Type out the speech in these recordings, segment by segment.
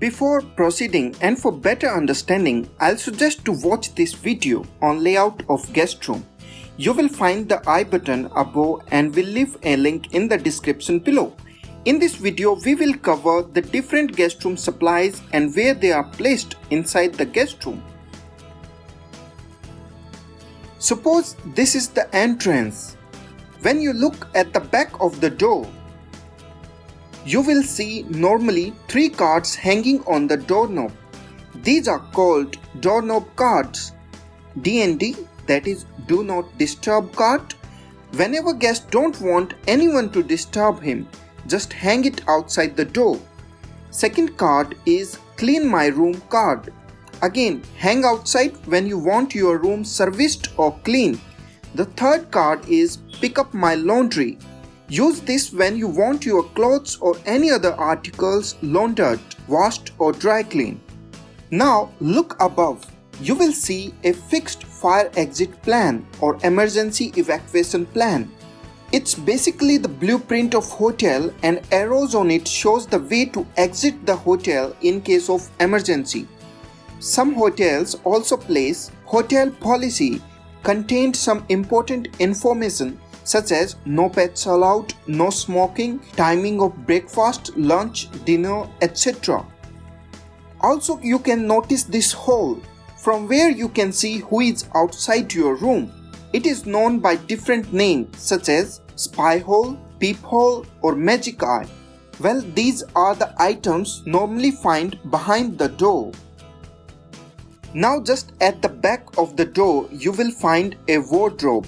Before proceeding and for better understanding, I'll suggest to watch this video on layout of guest room. You will find the I button above and will leave a link in the description below. In this video, we will cover the different guest room supplies and where they are placed inside the guest room. Suppose this is the entrance. When you look at the back of the door, you will see normally 3 cards hanging on the doorknob. These are called doorknob cards. D&D, that is Do Not Disturb card. Whenever guests don't want anyone to disturb him, just hang it outside the door. Second card is Clean My Room card. Again, hang outside when you want your room serviced or clean. The third card is Pick Up My Laundry. Use this when you want your clothes or any other articles laundered, washed or dry cleaned. Now look above. You will see a fixed fire exit plan or emergency evacuation plan. It's basically the blueprint of hotel and arrows on it shows the way to exit the hotel in case of emergency. Some hotels also place hotel policy contained some important information such as no pets allowed, no smoking, timing of breakfast, lunch, dinner, etc. Also, you can notice this hole from where you can see who is outside your room. It is known by different names such as spy hole, peephole or magic eye. Well, these are the items normally found behind the door. Now just at the back of the door you will find a wardrobe.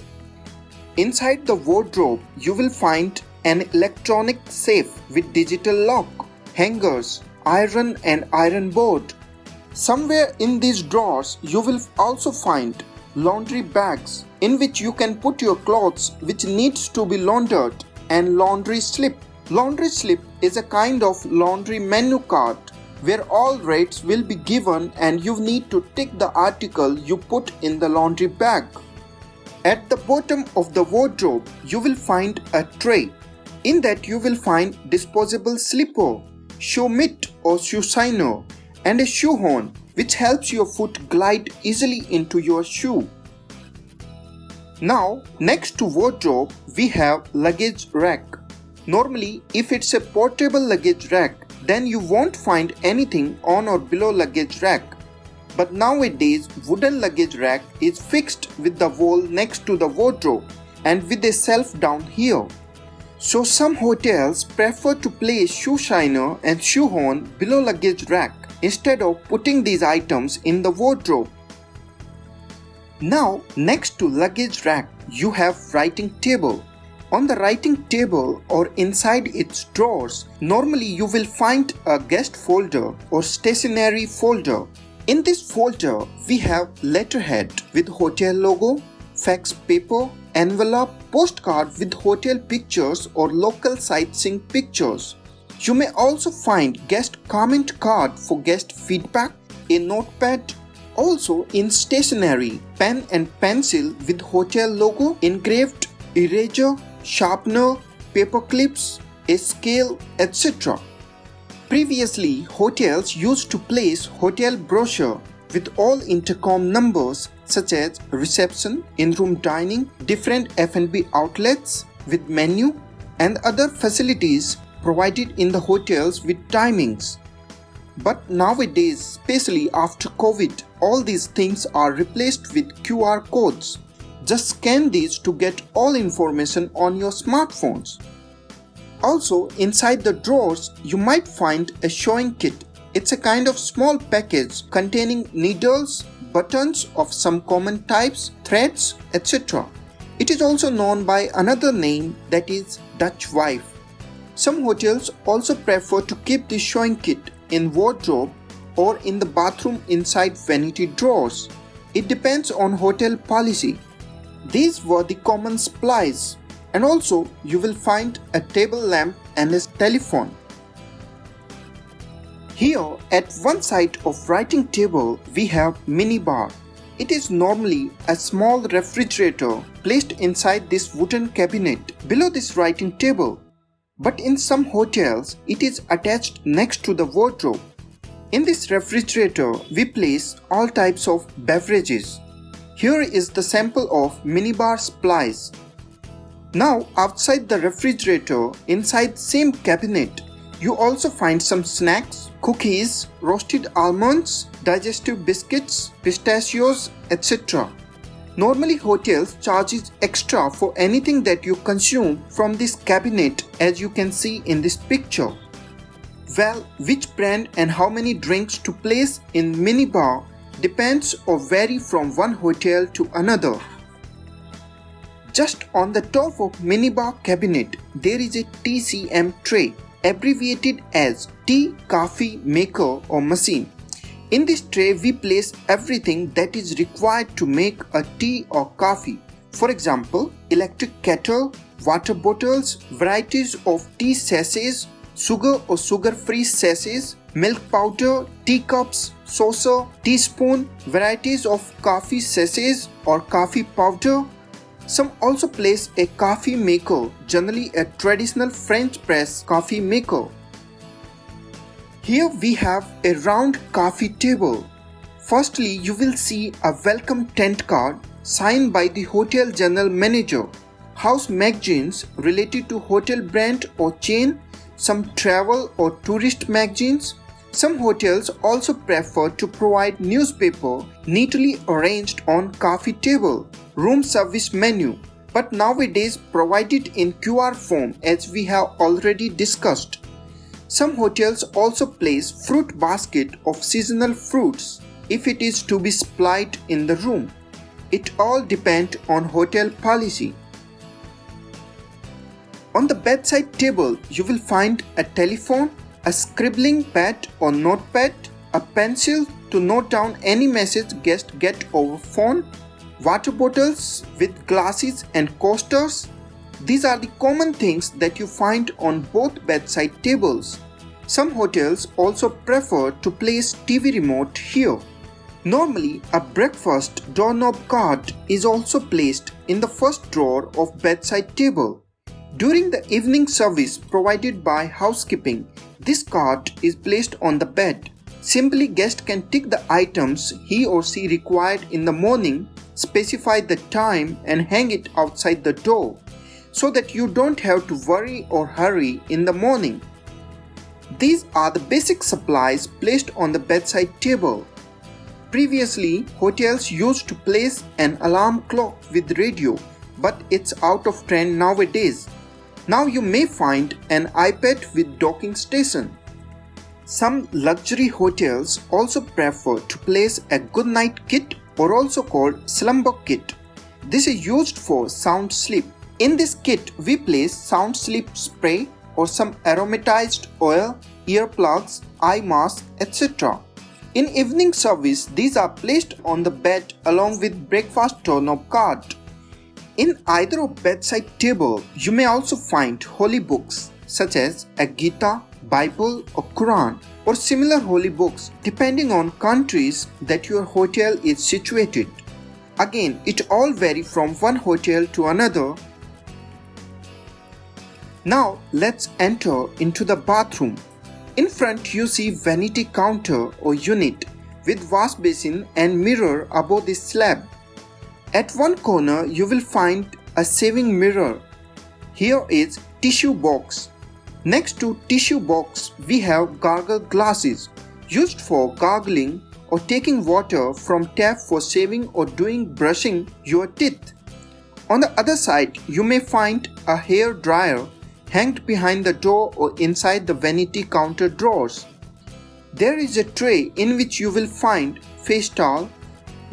Inside the wardrobe you will find an electronic safe with digital lock, hangers, iron and iron board. Somewhere in these drawers you will also find laundry bags in which you can put your clothes which needs to be laundered and laundry slip. Laundry slip is a kind of laundry menu card where all rates will be given and you need to tick the article you put in the laundry bag. At the bottom of the wardrobe, you will find a tray. In that you will find disposable slipper, shoe mitt or shoe shiner and a shoe horn which helps your foot glide easily into your shoe. Now, next to wardrobe, we have luggage rack. Normally, if it's a portable luggage rack, then you won't find anything on or below luggage rack. But nowadays, wooden luggage rack is fixed with the wall next to the wardrobe and with a shelf down here. So some hotels prefer to place shoe shiner and shoe horn below luggage rack instead of putting these items in the wardrobe. Now, next to luggage rack, you have writing table. On the writing table or inside its drawers, normally you will find a guest folder or stationery folder. In this folder, we have letterhead with hotel logo, fax paper, envelope, postcard with hotel pictures or local sightseeing pictures. You may also find guest comment card for guest feedback, a notepad. Also in stationery, pen and pencil with hotel logo, engraved, eraser, sharpener, paper clips, a scale, etc. Previously, hotels used to place hotel brochure with all intercom numbers such as reception, in-room dining, different F&B outlets with menu and other facilities provided in the hotels with timings. But nowadays, especially after COVID, all these things are replaced with QR codes. Just scan these to get all information on your smartphones. Also, inside the drawers, you might find a sewing kit. It's a kind of small package containing needles, buttons of some common types, threads, etc. It is also known by another name, that is Dutch wife. Some hotels also prefer to keep the sewing kit in wardrobe or in the bathroom inside vanity drawers. It depends on hotel policy. These were the common supplies, and also you will find a table lamp and a telephone. Here at one side of writing table we have minibar. It is normally a small refrigerator placed inside this wooden cabinet below this writing table. But in some hotels it is attached next to the wardrobe. In this refrigerator, we place all types of beverages. Here is the sample of Minibar supplies. Now outside the refrigerator, inside same cabinet, you also find some snacks, cookies, roasted almonds, digestive biscuits, pistachios, etc. Normally hotels charges extra for anything that you consume from this cabinet, as you can see in this picture. Well, which brand and how many drinks to place in Minibar depends or vary from one hotel to another. Just on the top of Minibar cabinet, there is a TCM tray, abbreviated as tea, coffee maker or machine. In this tray, we place everything that is required to make a tea or coffee. For example, electric kettle, water bottles, varieties of tea sachets, sugar or sugar-free sachets, milk powder, teacups, saucer, teaspoon, varieties of coffee sachets or coffee powder. Some also place a coffee maker, generally a traditional French press coffee maker. Here we have a round coffee table. Firstly, you will see a welcome tent card signed by the hotel general manager, house magazines related to hotel brand or chain, some travel or tourist magazines. Some hotels also prefer to provide newspaper neatly arranged on coffee table, room service menu, but nowadays provided in QR form, as we have already discussed. Some hotels also place fruit basket of seasonal fruits if it is to be supplied in the room. It all depends on hotel policy. On the bedside table, you will find a telephone, a scribbling pad or notepad, a pencil to note down any message guests get over phone, water bottles with glasses and coasters. These are the common things that you find on both bedside tables. Some hotels also prefer to place TV remote here. Normally, a breakfast doorknob card is also placed in the first drawer of bedside table. During the evening service provided by housekeeping, this card is placed on the bed. Simply guest can tick the items he or she required in the morning, specify the time and hang it outside the door, so that you don't have to worry or hurry in the morning. These are the basic supplies placed on the bedside table. Previously, hotels used to place an alarm clock with radio, but it's out of trend nowadays. Now you may find an iPad with docking station. Some luxury hotels also prefer to place a good night kit, or also called slumber kit. This is used for sound sleep. In this kit, we place sound sleep spray or some aromatized oil, earplugs, eye mask, etc. In evening service, these are placed on the bed along with breakfast doorknob card. In either of bedside table, you may also find holy books such as a Gita, Bible or Quran, or similar holy books depending on countries that your hotel is situated. Again, it all varies from one hotel to another. Now let's enter into the bathroom. In front you see vanity counter or unit with wash basin and mirror above the slab. At one corner you will find a shaving mirror. Here is tissue box. Next to tissue box we have gargle glasses used for gargling or taking water from tap for shaving or doing brushing your teeth. On the other side you may find a hair dryer hanged behind the door or inside the vanity counter drawers. There is a tray in which you will find face towel,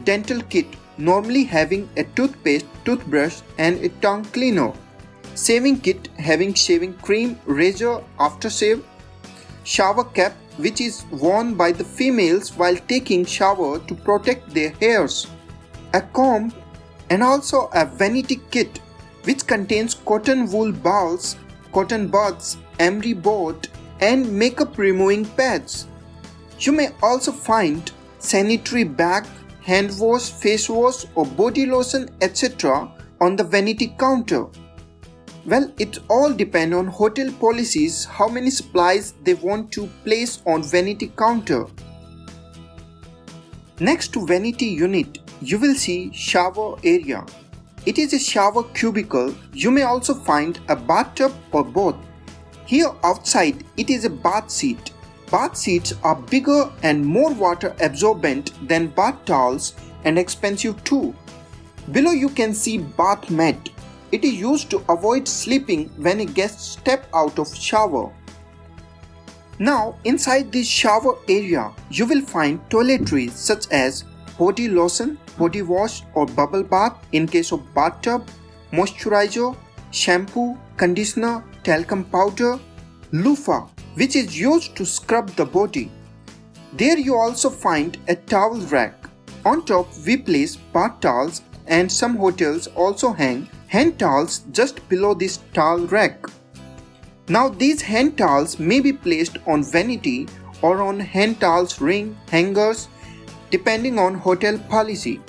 dental kit normally having a toothpaste, toothbrush and a tongue cleaner, shaving kit having shaving cream, razor, aftershave, shower cap which is worn by the females while taking shower to protect their hairs, a comb, and also a vanity kit which contains cotton wool balls, cotton buds, emery board and makeup removing pads. You may also find sanitary bag, hand wash, face wash or body lotion etc. on the vanity counter. Well, it all depends on hotel policies how many supplies they want to place on vanity counter. Next to vanity unit, you will see shower area. It is a shower cubicle. You may also find a bathtub or both. Here outside, it is a bath seat. Bath seats are bigger and more water absorbent than bath towels and expensive too. Below you can see bath mat. It is used to avoid sleeping when a guest step out of shower. Now inside this shower area, you will find toiletries such as body lotion, body wash or bubble bath in case of bathtub, moisturizer, shampoo, conditioner, talcum powder, loofah which is used to scrub the body. There you also find a towel rack. On top we place bath towels and some hotels also hang hand towels just below this towel rack. Now these hand towels may be placed on vanity or on hand towels ring hangers depending on hotel policy.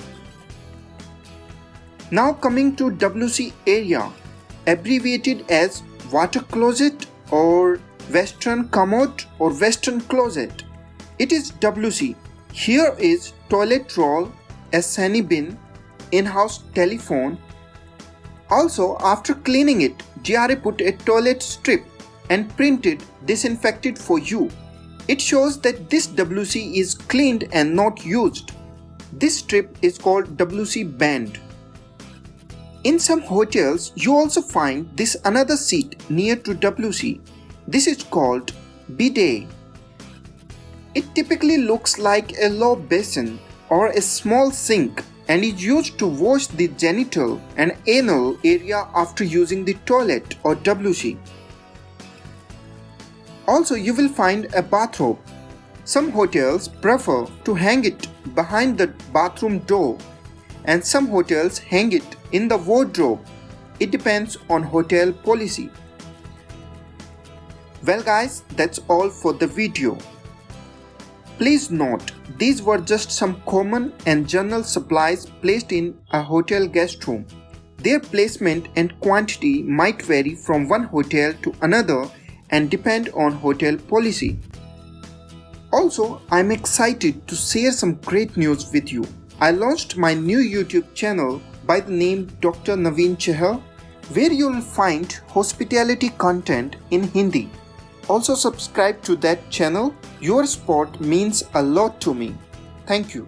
Now coming to WC area, abbreviated as water closet or western commode or western closet. It is WC. Here is toilet roll, a sani bin, in-house telephone. Also after cleaning it, GRA put a toilet strip and printed disinfected for you. It shows that this WC is cleaned and not used. This strip is called WC band. In some hotels, you also find this another seat near to WC. This is called bidet. It typically looks like a low basin or a small sink and is used to wash the genital and anal area after using the toilet or WC. Also, you will find a bathrobe. Some hotels prefer to hang it behind the bathroom door and some hotels hang it in the wardrobe. It depends on hotel policy. Well guys, that's all for the video. Please note, these were just some common and general supplies placed in a hotel guest room. Their placement and quantity might vary from one hotel to another and depend on hotel policy. Also, I'm excited to share some great news with you. I launched my new YouTube channel by the name Dr. Naveen Chahal, where you'll find hospitality content in Hindi. Also subscribe to that channel. Your support means a lot to me. Thank you.